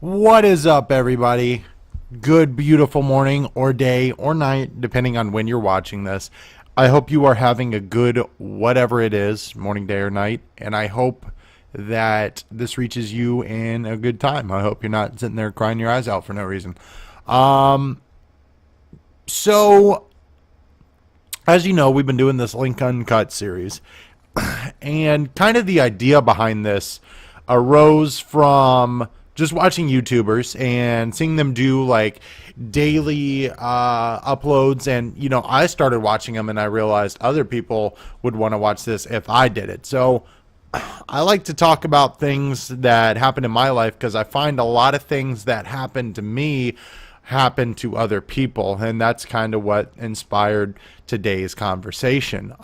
What is up, everybody? Good, beautiful morning or day or night, depending on when you're watching this. I hope you are having a good whatever it is, morning, day, or night, and I hope that this reaches you in a good time. I hope you're not sitting there crying your eyes out for no reason. Um, so, as you know, we've been doing this Uncut series, and kind of the idea behind this arose from just watching YouTubers and seeing them do like daily uploads. And, I started watching them and I realized other people would want to watch this if I did it. So I like to talk about things that happened in my life because I find a lot of things that happen to me happen to other people. And that's kind of what inspired today's conversation.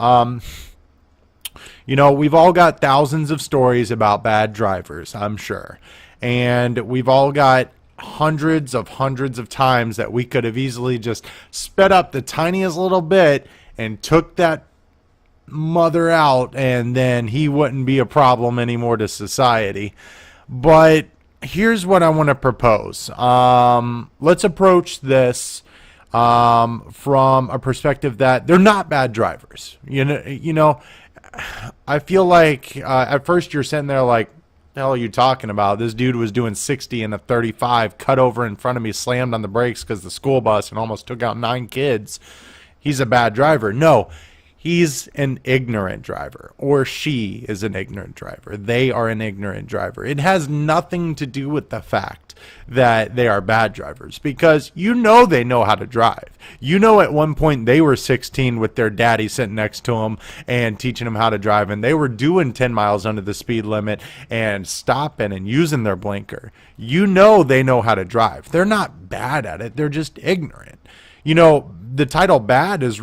We've all got thousands of stories about bad drivers, I'm sure. And we've all got hundreds of times that we could have easily just sped up the tiniest little bit and took that mother out, and then he wouldn't be a problem anymore to society. But here's what I want to propose. Let's approach this from a perspective that they're not bad drivers. I feel like at first you're sitting there like, the hell are you talking about? This dude was doing 60 in a 35, cut over in front of me, slammed on the brakes because the school bus and almost took out 9 kids. He's a bad driver. No, he's an ignorant driver, or she is an ignorant driver. They are an ignorant driver. It has nothing to do with the fact that they are bad drivers, because they know how to drive. At one point they were 16 with their daddy sitting next to them and teaching them how to drive, and they were doing 10 miles under the speed limit and stopping and using their blinker. They know how to drive. They're not bad at it. They're just ignorant. The title bad is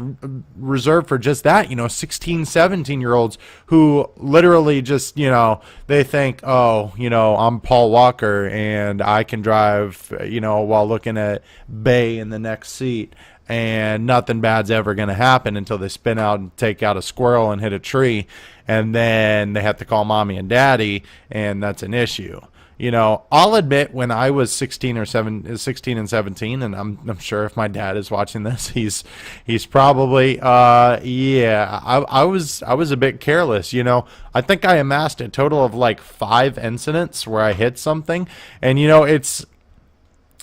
reserved for just that, 16, 17-year-olds who literally just, they think, oh, I'm Paul Walker and I can drive, while looking at Bay in the next seat, and nothing bad's ever going to happen until they spin out and take out a squirrel and hit a tree, and then they have to call mommy and daddy, and that's an issue. I'll admit, when I was 16 and 17, and I'm sure if my dad is watching this, he's probably, I was a bit careless. I think I amassed a total of like 5 incidents where I hit something, and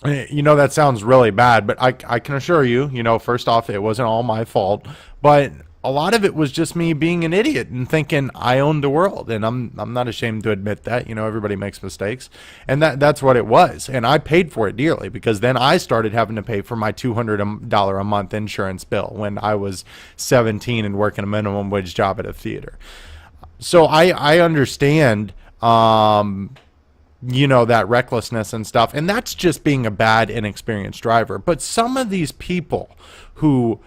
that sounds really bad, but I can assure you, first off, it wasn't all my fault, but a lot of it was just me being an idiot and thinking I owned the world, and I'm not ashamed to admit that. Everybody makes mistakes, and that's what it was, and I paid for it dearly, because then I started having to pay for my $200 a month insurance bill when I was 17 and working a minimum wage job at a theater. So I understand that recklessness and stuff, and that's just being a bad, inexperienced driver. But some of these people who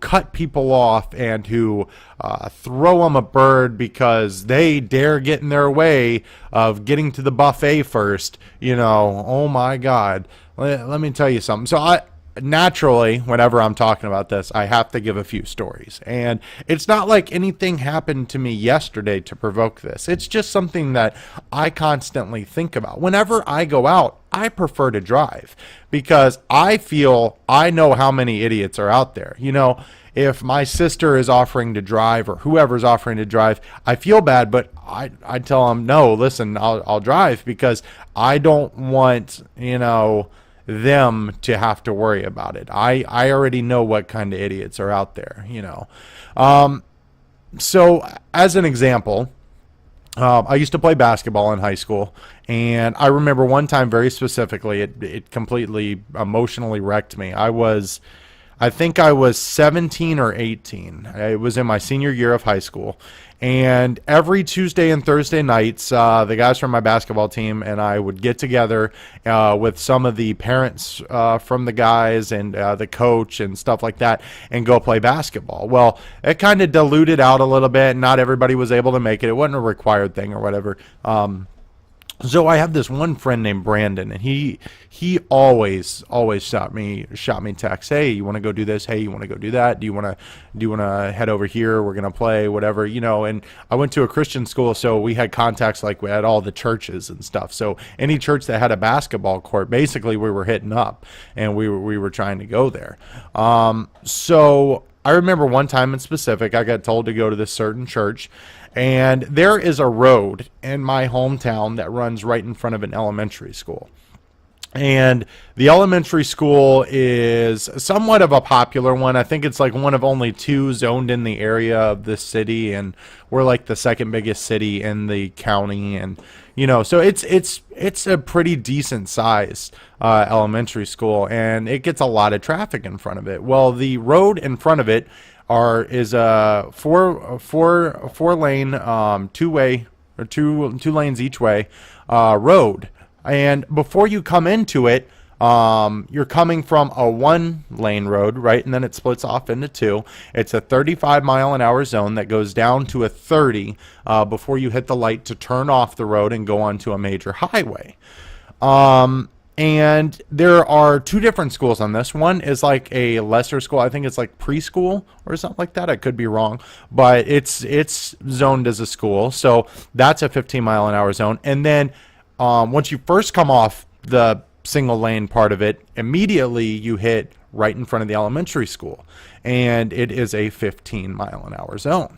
cut people off and who throw them a bird because they dare get in their way of getting to the buffet first, oh my God. Let me tell you something. So naturally, whenever I'm talking about this, I have to give a few stories. And it's not like anything happened to me yesterday to provoke this. It's just something that I constantly think about. Whenever I go out, I prefer to drive because I feel I know how many idiots are out there. If my sister is offering to drive or whoever's offering to drive, I feel bad, but I tell them, no, listen, I'll drive, because I don't want, them to have to worry about it. I already know what kind of idiots are out there, So as an example, I used to play basketball in high school, and I remember one time very specifically, it completely emotionally wrecked me. I think I was 17 or 18. It was in my senior year of high school. And every Tuesday and Thursday nights, the guys from my basketball team and I would get together with some of the parents from the guys and the coach and stuff like that and go play basketball. Well, it kind of diluted out a little bit. Not everybody was able to make it. It wasn't a required thing or whatever. So I have this one friend named Brandon, and he always shot me texts. Hey, you want to go do this? Hey, you want to go do that? Do you want to head over here? We're gonna play whatever, you know. And I went to a Christian school, so we had contacts like we had all the churches and stuff. So any church that had a basketball court, basically we were hitting up, and we were trying to go there. So I remember one time in specific, I got told to go to this certain church. And there is a road in my hometown that runs right in front of an elementary school. And the elementary school is somewhat of a popular one. I think it's like one of only two zoned in the area of this city, and we're like the second biggest city in the county. And you know, so it's a pretty decent sized elementary school, and it gets a lot of traffic in front of it. Well, the road in front of it is a four lane two-way, or two lanes each way road. And before you come into it, you're coming from a 1 lane road, right? And then it splits off into two. It's a 35-mile-an-hour zone that goes down to a 30 before you hit the light to turn off the road and go onto a major highway. And there are two different schools on this. One is like a lesser school. I think it's like preschool or something like that. I could be wrong, but it's zoned as a school. So that's a 15-mile-an-hour zone. And then once you first come off the single lane part of it, immediately you hit right in front of the elementary school. And it is a 15-mile-an-hour zone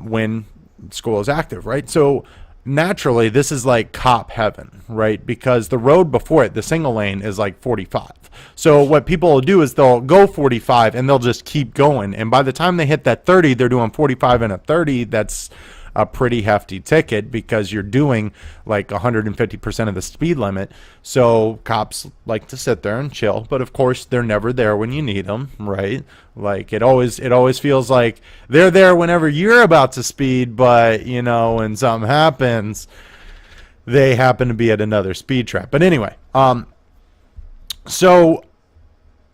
when school is active, right? So naturally, this is like cop heaven, right? Because the road before it, the single lane, is like 45. So what people will do is they'll go 45 and they'll just keep going. And by the time they hit that 30, they're doing 45 and a 30. That's a pretty hefty ticket because you're doing like 150% of the speed limit. So cops like to sit there and chill, but of course they're never there when you need them, right? Like it always feels like they're there whenever you're about to speed, but you know, when something happens, they happen to be at another speed trap. But anyway, so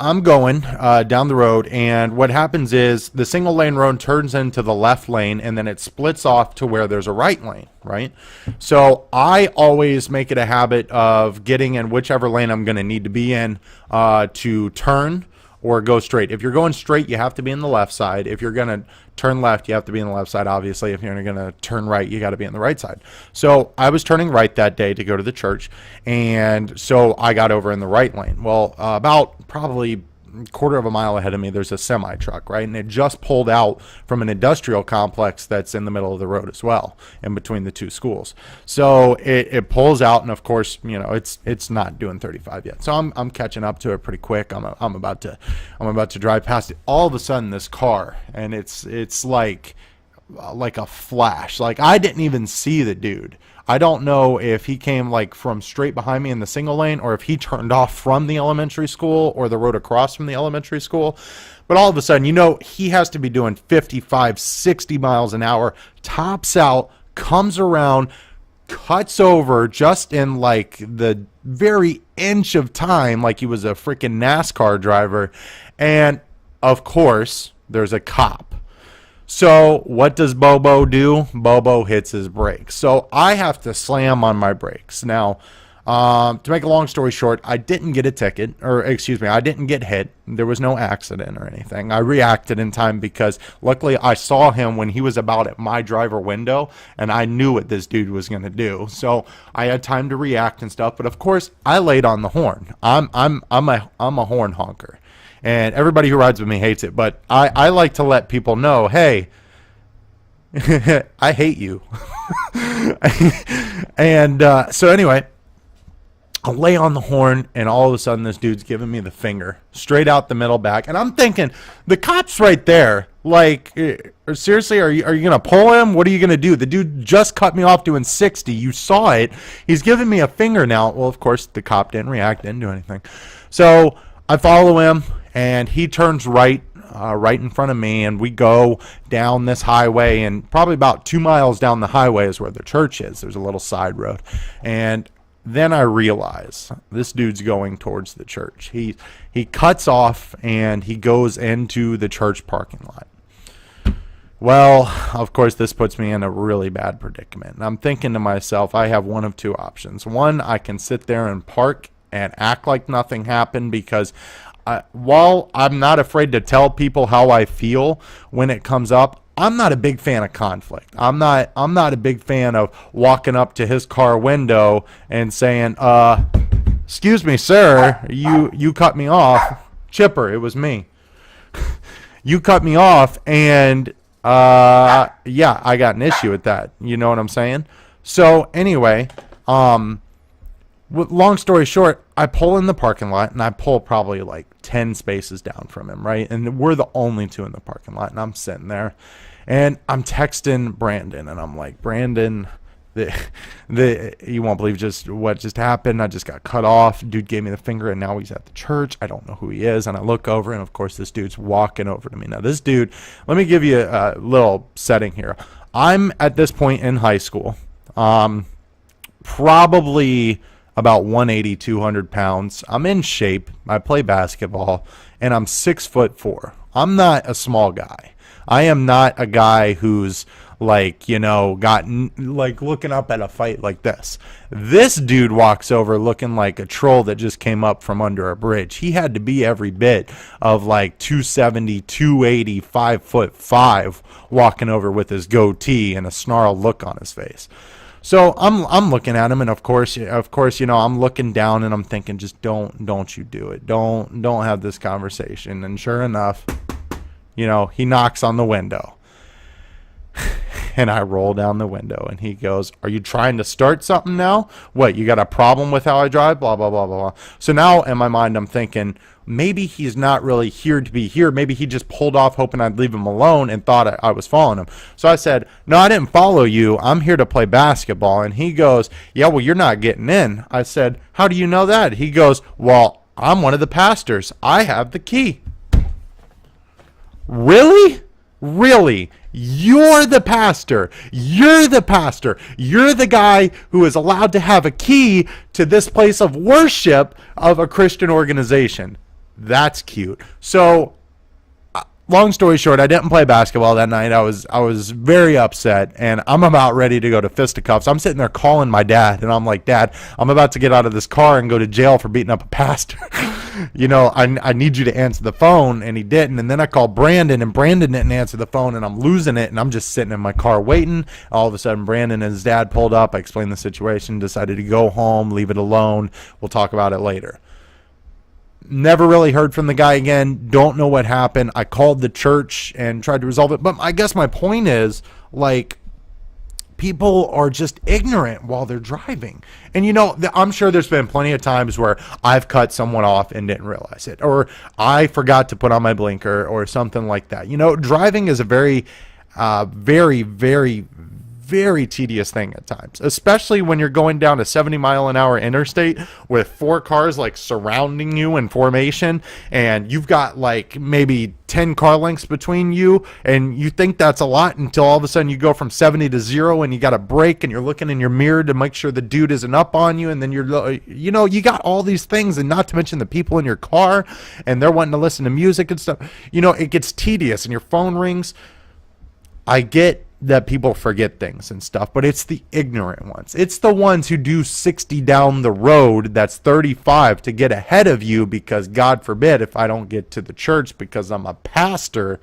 I'm going down the road, and what happens is the single lane road turns into the left lane, and then it splits off to where there's a right lane, right? So I always make it a habit of getting in whichever lane I'm going to need to be in to turn or go straight. If you're going straight, you have to be in the left side. If you're going to turn left, you have to be in the left side, obviously. If you're going to turn right, you got to be on the right side. So I was turning right that day to go to the church, and so I got over in the right lane. Well, about probably quarter of a mile ahead of me, there's a semi truck, right? And it just pulled out from an industrial complex that's in the middle of the road as well, in between the two schools. So it pulls out, and of course, you know, it's not doing 35 yet. So I'm catching up to it pretty quick. I'm about to drive past it. All of a sudden, this car, and it's like a flash. Like I didn't even see the dude. I don't know if he came like from straight behind me in the single lane, or if he turned off from the elementary school or the road across from the elementary school. But all of a sudden, you know, he has to be doing 55, 60 miles an hour, tops out, comes around, cuts over just in like the very inch of time, like he was a freaking NASCAR driver. And of course, there's a cop. So what does Bobo do? Bobo hits his brakes. So I have to slam on my brakes. Now, to make a long story short, I didn't get a ticket, or excuse me, I didn't get hit. There was no accident or anything. I reacted in time because luckily I saw him when he was about at my driver window, and I knew what this dude was going to do. So I had time to react and stuff. But of course, I laid on the horn. I'm a horn honker. And everybody who rides with me hates it, but I like to let people know, hey, I hate you. And so anyway, I lay on the horn, and all of a sudden this dude's giving me the finger straight out the middle back. And I'm thinking, the cop's right there. Like, seriously, are you going to pull him? What are you going to do? The dude just cut me off doing 60. You saw it. He's giving me a finger now. Well, of course, the cop didn't react, didn't do anything. So I follow him, and he turns right in front of me, and we go down this highway, and probably about 2 miles down the highway is where the church is. There's a little side road. And then I realize this dude's going towards the church. He cuts off, and he goes into the church parking lot. Well, of course, this puts me in a really bad predicament. And I'm thinking to myself, I have one of two options. One, I can sit there and park and act like nothing happened because while I'm not afraid to tell people how I feel when it comes up, I'm not a big fan of conflict. I'm not a big fan of walking up to his car window and saying, excuse me, sir, you cut me off. Chipper, it was me. You cut me off, and yeah, I got an issue with that. You know what I'm saying? So anyway, long story short, I pull in the parking lot, and I pull probably like 10 spaces down from him, right? And we're the only two in the parking lot, and I'm sitting there, and I'm texting Brandon, and I'm like, Brandon, you won't believe what just happened. I just got cut off. Dude gave me the finger, and now he's at the church. I don't know who he is. And I look over, and of course, this dude's walking over to me. Now, this dude, let me give you a little setting here. I'm at this point in high school, probably about 180, 200 pounds. I'm in shape. I play basketball, and I'm 6'4". I'm not a small guy. I am not a guy who's like, gotten like looking up at a fight like this. This dude walks over looking like a troll that just came up from under a bridge. He had to be every bit of like 270, 280, 5'5", walking over with his goatee and a snarled look on his face. So I'm looking at him, and of course, I'm looking down, and I'm thinking, just don't you do it. Don't have this conversation. And sure enough, he knocks on the window. And I roll down the window, and he goes, "Are you trying to start something now? What, you got a problem with how I drive? Blah, blah, blah, blah, blah." So now in my mind, I'm thinking, maybe he's not really here to be here. Maybe he just pulled off hoping I'd leave him alone and thought I was following him. So I said, "No, I didn't follow you. I'm here to play basketball." And he goes, "Yeah, well, you're not getting in." I said, "How do you know that?" He goes, "Well, I'm one of the pastors. I have the key." Really? Really? You're the pastor. You're the pastor. You're the guy who is allowed to have a key to this place of worship of a Christian organization. That's cute. So, long story short, I didn't play basketball that night. I was very upset, and I'm about ready to go to fisticuffs. I'm sitting there calling my dad, and I'm like, "Dad, I'm about to get out of this car and go to jail for beating up a pastor. I need you to answer the phone." And he didn't. And then I called Brandon, and Brandon didn't answer the phone, and I'm losing it, and I'm just sitting in my car waiting. All of a sudden, Brandon and his dad pulled up. I explained the situation, decided to go home, leave it alone. We'll talk about it later. Never really heard from the guy again. Don't know what happened. I called the church and tried to resolve it. But I guess my point is, like, people are just ignorant while they're driving. And, I'm sure there's been plenty of times where I've cut someone off and didn't realize it. Or I forgot to put on my blinker or something like that. Driving is a very, very, very, very tedious thing at times, especially when you're going down a 70-mile-an-hour interstate with 4 cars like surrounding you in formation, and you've got like maybe 10 car lengths between you, and you think that's a lot until all of a sudden you go from 70 to 0, and you got to brake, and you're looking in your mirror to make sure the dude isn't up on you, and then you got all these things, and not to mention the people in your car, and they're wanting to listen to music and stuff. It gets tedious, and your phone rings. I get that people forget things and stuff, but it's the ignorant ones. It's the ones who do 60 down the road that's 35 to get ahead of you, because God forbid if I don't get to the church because I'm a pastor.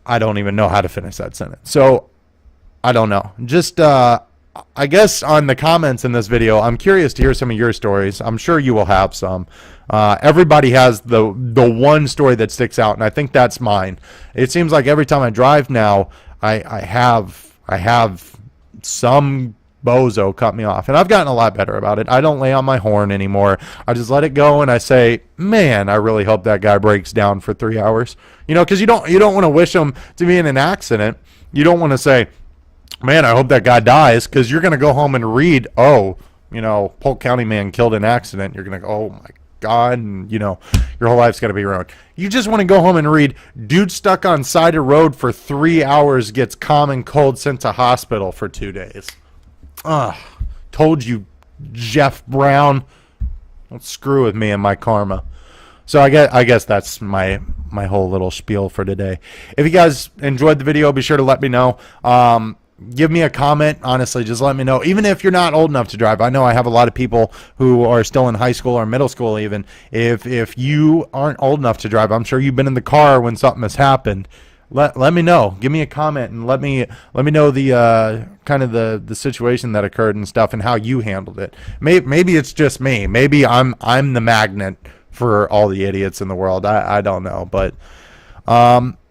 I don't even know how to finish that sentence. So I don't know. Just I guess on the comments in this video, I'm curious to hear some of your stories. I'm sure you will have some. Everybody has the one story that sticks out, and I think that's mine. It seems like every time I drive now, I have some bozo cut me off, and I've gotten a lot better about it. I don't lay on my horn anymore. I just let it go, and I say, "Man, I really hope that guy breaks down for 3 hours." Because you don't want to wish him to be in an accident. You don't want to say, "Man, I hope that guy dies," because you're going to go home and read, Polk County man killed in accident. You're going to go, "Oh my God," and your whole life's got to be ruined. You just want to go home and read, "Dude stuck on side of road for 3 hours, gets common cold, sent to hospital for 2 days." Told you, Jeff Brown. Don't screw with me and my karma. So I guess that's my my whole little spiel for today. If you guys enjoyed the video, be sure to let me know. Give me a comment. Honestly, just let me know. Even if you're not old enough to drive, I know I have a lot of people who are still in high school or middle school. Even if you aren't old enough to drive, I'm sure you've been in the car when something has happened. Let me know. Give me a comment and let me know the kind of the situation that occurred and stuff and how you handled it. Maybe it's just me. Maybe I'm the magnet for all the idiots in the world. I don't know, but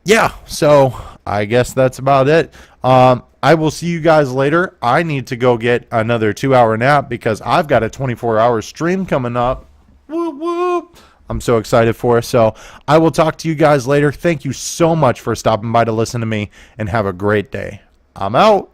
yeah. So I guess that's about it. I will see you guys later. I need to go get another 2-hour nap because I've got a 24-hour stream coming up. Whoop, whoop. I'm so excited for it. So I will talk to you guys later. Thank you so much for stopping by to listen to me, and have a great day. I'm out.